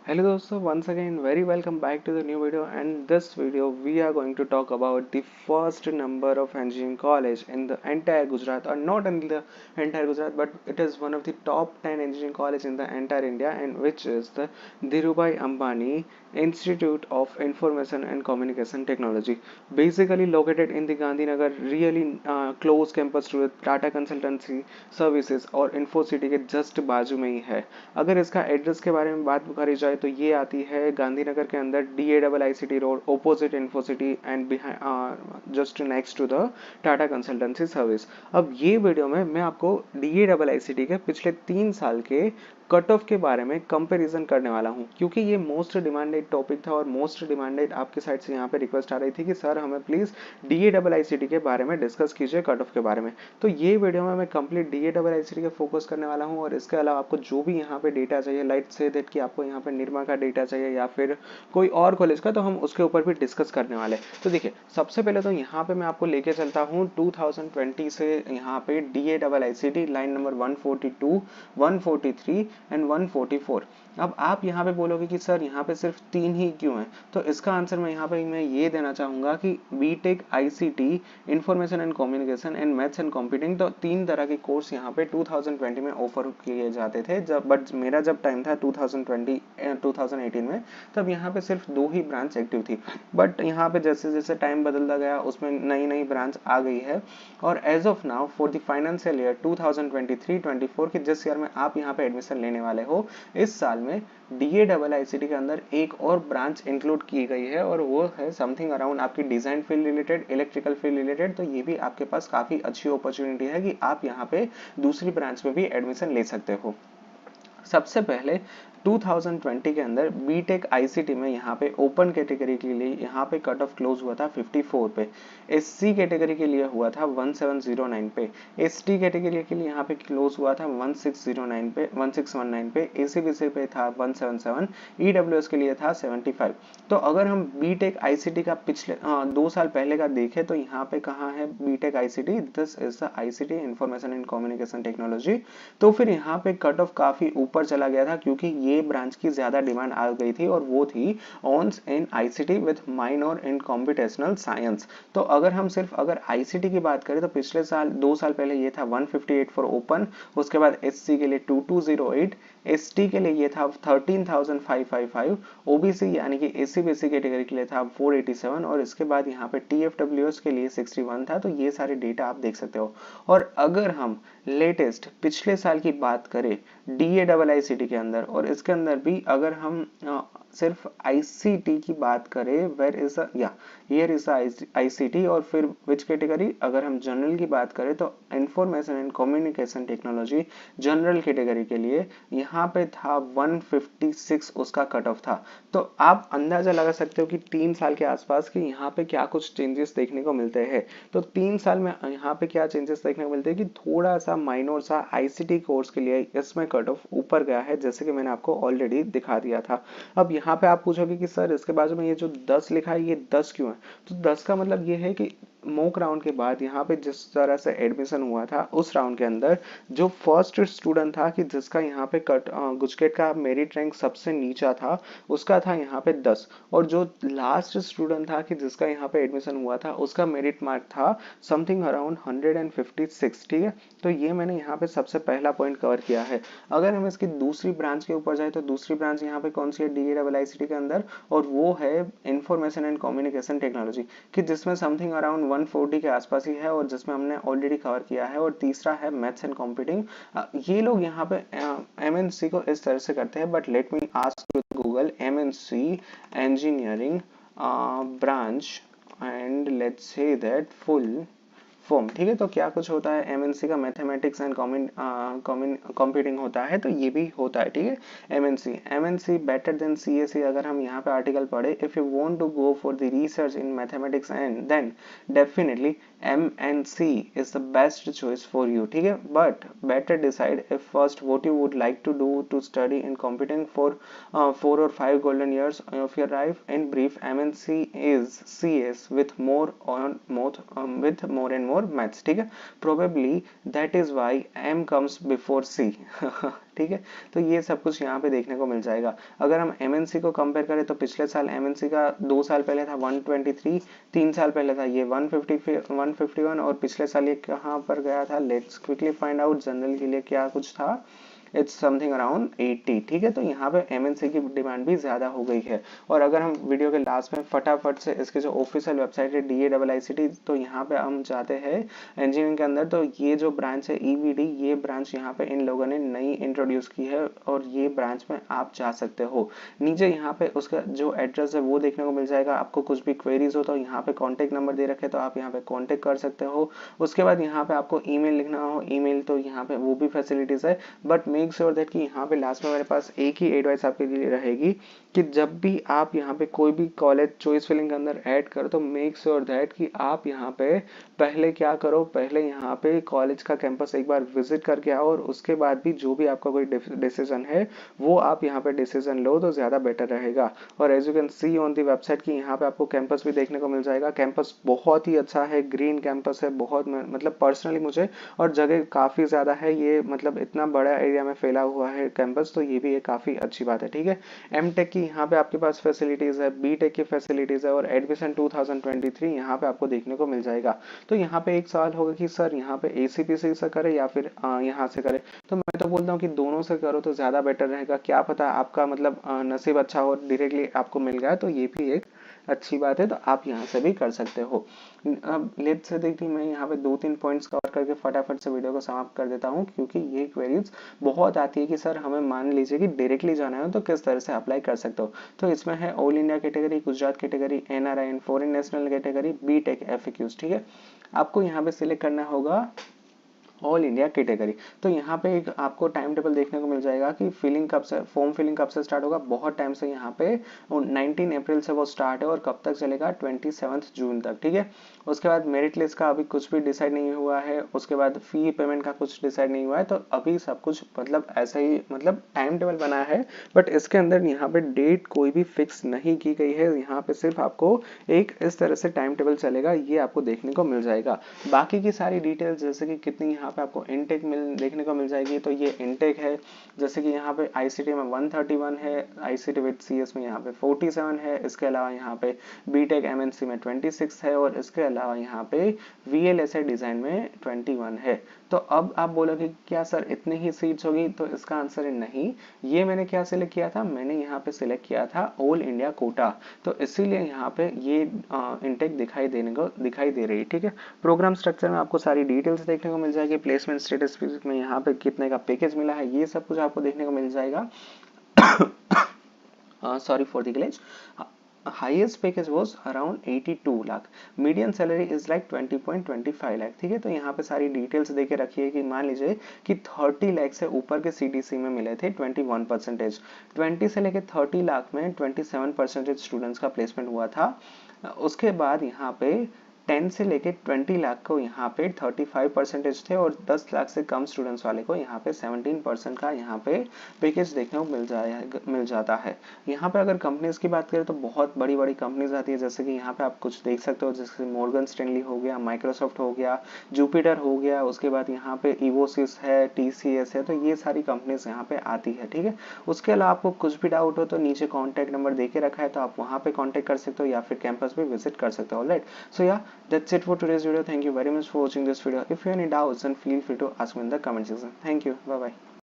Hello दोस्तों, once again very welcome back to the new video, and this video we are going to talk about the first number of engineering college in the entire Gujarat, or not in the entire Gujarat, but it is one of the top 10 engineering college in the entire India, and which is the Dhirubhai Ambani Institute of Information and Communication Technology, basically located in the Gandhinagar really close campus to Tata Consultancy Services और Infocity के just बाजू में ही है। अगर इसका address के बारे में बात करी जाए तो ये आती है गांधीनगर के अंदर DAIICT road opposite Infocity and just next to the Tata consultancy service. अब ये वीडियो में मैं आपको DAIICT के पिछले 3 साल के कट ऑफ के बारे में कंपैरिजन करने वाला हूं, क्योंकि ये मोस्ट डिमांडेड टॉपिक था और मोस्ट डिमांडेड आपके साइड से यहाँ पे रिक्वेस्ट आ रही थी कि सर हमें प्लीज DAIICT के बारे में डिस्कस कीजिए कट ऑफ के बारे में। तो ये वीडियो में मैं कंप्लीट DAIICT के फोकस करने वाला हूँ, और इसके अलावा आपको जो भी यहाँ पे डेटा चाहिए, लाइट से दैट कि आपको यहाँ पे निर्मा का डेटा चाहिए या फिर कोई और कॉलेज का, तो हम उसके ऊपर भी डिस्कस करने वाले। तो देखिए, सबसे पहले तो यहाँ पे मैं आपको लेके चलता हूँ 2020 से यहाँ पे DAIICT लाइन नंबर 142, 143 एंड 144। अब आप यहाँ पे बोलोगे कि सर यहाँ पे सिर्फ 3 ही क्यों है, तो इसका आंसर मैं यहाँ पे मैं ये देना चाहूंगा कि BTech ICT information and communication and maths and computing, तो 3 तरह के कोर्स यहाँ पे 2020 में ऑफर किए जाते थे। बट मेरा जब टाइम था 2018 में, तब यहाँ पे सिर्फ 2 ही ब्रांच एक्टिव थी। बट यहाँ पे जैसे जैसे टाइम बदलता गया उसमें नई नई ब्रांच आ गई है, और as of now for the financial year 2023-24 के जिस ईयर में आप यहाँ पे एडमिशन लेने वाले हो, इस साल में DAIICT के अंदर एक और ब्रांच इंक्लूड की गई है, और वो है समथिंग अराउंड आपकी design field related, electrical field related. तो ये भी आपके पास काफी अच्छी अपॉर्चुनिटी है कि आप यहाँ पे दूसरी ब्रांच में भी एडमिशन ले सकते हो। सबसे पहले 2020 के अंदर बीटेक ICT में यहाँ पे ओपन कैटेगरी के लिए यहाँ पे कट ऑफ क्लोज हुआ था 54 पे, SC कैटेगरी के लिए हुआ था 1709 पे, ST कैटेगरी के लिए यहाँ पे क्लोज हुआ था 1609 पे, 1619 पे, ACBC पे था 177, EWS के लिए था 75। तो अगर हम बीटेक ICT का पिछले 2 साल पहले का देखें तो यहाँ पे कहाँ है BTech ICT, this is the ICT information and communication technology. तो फिर यहाँ पे कट ऑफ काफी ऊपर चला गया था, क्योंकि ये ब्रांच की ज्यादा डिमांड आ गई थी, और वो थी honours in ICT with minor in computational science. तो अगर हम सिर्फ अगर ICT की बात करें तो पिछले साल 2 साल पहले ये था 158 फॉर ओपन, उसके बाद SC के लिए 2208, ST के लिए ये था 13,555, OBC यानी कि ACBC कैटेगरी के लिए था 487, और इसके बाद यहाँ पे TFWS के लिए 61 था। तो ये सारे डेटा आप देख सकते हो। और अगर हम लेटेस्ट पिछले साल की बात करें DAIICT के अंदर, और इसके अंदर भी अगर हम सिर्फ ICT की बात करें, वेयर इज या हियर इज ICT, और फिर विच कैटेगरी, अगर हम जनरल की बात करें तो information and communication technology general category के लिए यहाँ पे था 156 उसका कट ऑफ था। तो आप अंदाजा लगा सकते हो कि 3 साल के आसपास कि यहाँ पे क्या कुछ चेंजेस देखने को मिलते हैं। तो 3 साल में यहाँ पे क्या चेंजेस देखने को मिलते हैं कि थोड़ा सा माइनर सा ICT कोर्स के लिए इसमें कट ऑफ ऊपर गया है, जैसे कि मैंने आपको ऑलरेडी दिखा दिया था। अब यहाँ पे आप पूछोगे कि सर इसके बाजू में ये जो 10 लिखा है, ये 10 क्यों है? तो 10 का मतलब ये है कि मॉक राउंड के बाद यहाँ पे जिस तरह से एडमिशन हुआ था उस राउंड के अंदर जो फर्स्ट स्टूडेंट था कि जिसका यहाँ पे गुजकेट का मेरिट रैंक सबसे नीचा था, उसका था यहाँ पे 10, और जो लास्ट स्टूडेंट था कि जिसका यहाँ पे एडमिशन हुआ था उसका मेरिट मार्क था समथिंग अराउंड 156। ठीक है, तो ये मैंने यहाँ पे सबसे पहला पॉइंट कवर किया है। अगर हम इसकी दूसरी ब्रांच के ऊपर जाए तो दूसरी ब्रांच यहाँ पे कौन सी है DAIICT के अंदर, और वो है इंफॉर्मेशन एंड कम्युनिकेशन टेक्नोलॉजी, कि जिसमें समथिंग अराउंड 140 के आसपास ही है, और जिसमें हमने ऑलरेडी कवर किया है। और तीसरा है मैथ्स एंड कंप्यूटिंग। ये लोग यहाँ पे MNC को इस तरह से करते हैं, but let me ask Google MNC engineering branch and let's say that full form. ठीक है, तो क्या कुछ होता है MNC का, मैथमेटिक्स एंड कंप्यूटिंग होता है, तो ये भी होता है। ठीक है, MNC बेटर देन CSE। अगर हम यहाँ पे आर्टिकल पढ़े, if you want to go for the research in mathematics and then definitely MNC is the best choice for you. ठीक है, but better decide if first what you would like to do to study in computing for 4 or 5 golden years of your life. In brief, MNC is CS with more and more और maths, ठीक है। Probably that is why M comes before C ठीक है। तो ये सब कुछ यहाँ पे देखने को मिल जाएगा। अगर हम एमएनसी को कंपेयर करें तो पिछले साल एमएनसी का 2 साल पहले था 123, 3 साल पहले था ये 151, और पिछले साल ये कहाँ पर गया था, let's quickly find out. General के लिए क्या कुछ था, इट्स समथिंग अराउंड 80, ठीक है। तो यहाँ पे एमएनसी की डिमांड भी ज्यादा हो गई है। और अगर हम वीडियो के लास्ट में फटाफट से इसके जो ऑफिशियल वेबसाइट है DAIICT, तो यहाँ पे हम जाते हैं इंजीनियरिंग के अंदर, तो ये जो ब्रांच है EVD, ये ब्रांच यहाँ पे इन लोगों ने नई इंट्रोड्यूस की है और ये ब्रांच में आप जा सकते हो। नीचे यहाँ पे उसका जो एड्रेस है वो देखने को मिल जाएगा। आपको कुछ भी क्वेरीज हो तो यहाँ पे कॉन्टेक्ट नंबर दे रखे, तो आप यहाँ पे कॉन्टेक्ट कर सकते हो। उसके बाद यहाँ पे आपको ईमेल लिखना हो, ईमेल, तो यहाँ पे वो भी फैसिलिटीज है। बट मेक श्योर दैट कि यहाँ पे लास्ट में मेरे पास एक ही एडवाइस आपके लिए रहेगी कि जब भी आप यहाँ पे कोई भी कॉलेज चॉइस फिलिंग के अंदर ऐड करो, तो मेक श्योर दैट कि आप यहाँ पे पहले क्या करो, पहले यहाँ पे कॉलेज का कैंपस एक बार विजिट करके आओ, और उसके बाद भी जो भी आपका कोई डिसीजन है वो आप यहाँ पे डिसीजन लो तो ज्यादा बेटर रहेगा। और as you can see on the website कि यहाँ पे आपको कैंपस भी देखने को मिल जाएगा। कैंपस बहुत ही अच्छा है, ग्रीन कैंपस है, बहुत मतलब पर्सनली मुझे, और जगह काफी ज्यादा है, ये मतलब इतना बड़ा एरिया में फैला हुआ है कैंपस, तो ये भी एक काफी अच्छी बात है, ठीक है। एमटेक की यहाँ पे आपके पास फैसिलिटीज है, बीटेक की फैसिलिटीज है, और एडमिशन 2023 यहाँ पे आपको देखने को मिल जाएगा। तो यहाँ पे एक सवाल होगा कि सर यहाँ पे ACPC से करे या फिर यहाँ से करे, तो मैं तो बोलता हूँ कि दोनों से करो तो ज्यादा बेटर रहेगा। क्या पता आपका मतलब नसीब अच्छा हो, डायरेक्टली आपको मिल गया, तो ये भी एक अच्छी बात है, तो आप यहाँ से भी कर सकते हो। अब लेट से देखिए, मैं यहाँ पे 2-3 पॉइंट्स कवर करके फटाफट से वीडियो को समाप्त कर देता हूँ, क्योंकि ये क्वेरीज बहुत आती है कि सर हमें मान लीजिए कि डायरेक्टली जाना है तो किस तरह से अप्लाई कर सकते हो। तो इसमें है all India category, Gujarat category, NRI and foreign national category, BTech FAQs, ठीक है। आपको यहाँ पे सिलेक्ट करना होगा ऑल इंडिया कैटेगरी। तो यहाँ पे एक आपको टाइम टेबल देखने को मिल जाएगा कि फिलिंग कब से, फॉर्म फिलिंग कब से स्टार्ट होगा। बहुत टाइम से यहाँ पे 19 अप्रैल से वो स्टार्ट है और कब तक चलेगा, 27 जून तक, ठीक है। उसके बाद मेरिट लिस्ट का अभी कुछ भी डिसाइड नहीं हुआ है। उसके बाद फी पेमेंट का कुछ डिसाइड नहीं हुआ है। तो अभी सब कुछ मतलब ऐसा ही मतलब टाइम टेबल बना है, बट इसके अंदर यहाँ पे डेट कोई भी फिक्स नहीं की गई है। यहाँ पे सिर्फ आपको एक इस तरह से टाइम टेबल चलेगा, ये आपको देखने को मिल जाएगा। बाकी की सारी डिटेल्स जैसे कि कितनी यहाँ पे आपको इनटेक देखने को मिल जाएगी, तो ये इनटेक है। जैसे कि यहाँ पे ICT में 131 है, ICT विद CS में यहाँ पे 47 है। इसके अलावा यहाँ पे बीटेक MNC में 26 है, और इसके अलावा यहाँ पे VLSI डिजाइन में 21 है। तो अब आप बोलोगे क्या सर इतने ही सीट्स होगी, तो इसका आंसर है नहीं। ये मैंने क्या सिलेक्ट किया था, मैंने यहाँ पे सिलेक्ट किया था ऑल इंडिया कोटा, तो इसीलिए यहाँ पे ये इनटेक दिखाई दे रही है, ठीक है। प्रोग्राम स्ट्रक्चर में आपको सारी डिटेल्स देखने को मिल जाएगी। प्लेसमेंट स्टेटस में यहाँ पे कितने का पैकेज मिला है, ये सब कुछ आपको देखने को मिल जाएगा। Sorry for the glitch. Highest package was around 82 lakh, median salary is like 20.25 lakh, ठीक है। तो यहाँ पे सारी डिटेल्स देके रखिए कि मान लीजिए कि 30 लाख से ऊपर के CTC में मिले थे 21%, 20 से लेके 30 लाख में 27% स्टूडेंट्स का प्लेसमेंट हुआ था। उसके बाद यहाँ पे 10 से लेके 20 लाख को यहाँ पे 35% थे, और 10 लाख से कम स्टूडेंट्स वाले को यहाँ पे 17% का यहाँ पे पैकेज देखने को मिल जाता है। यहाँ पे अगर कंपनीज की बात करें तो बहुत बड़ी बड़ी कंपनीज आती है, जैसे कि यहाँ पे आप कुछ देख सकते हो, जैसे मॉर्गन स्टैनली हो गया, माइक्रोसॉफ्ट हो गया, जुपिटर हो गया, उसके बाद यहाँ पे इवोसिस है, TCS है, तो ये सारी कंपनीज यहाँ पे आती है, ठीक है। उसके अलावा आपको कुछ भी डाउट हो तो नीचे कॉन्टैक्ट नंबर देके रखा है, तो आप वहाँ पे कॉन्टैक्ट कर सकते हो या फिर कैंपस पे विजिट कर सकते हो। ऑलराइट, सो या that's it for today's video. Thank you very much for watching this video. If you have any doubts, then feel free to ask me in the comment section. Thank you. Bye bye.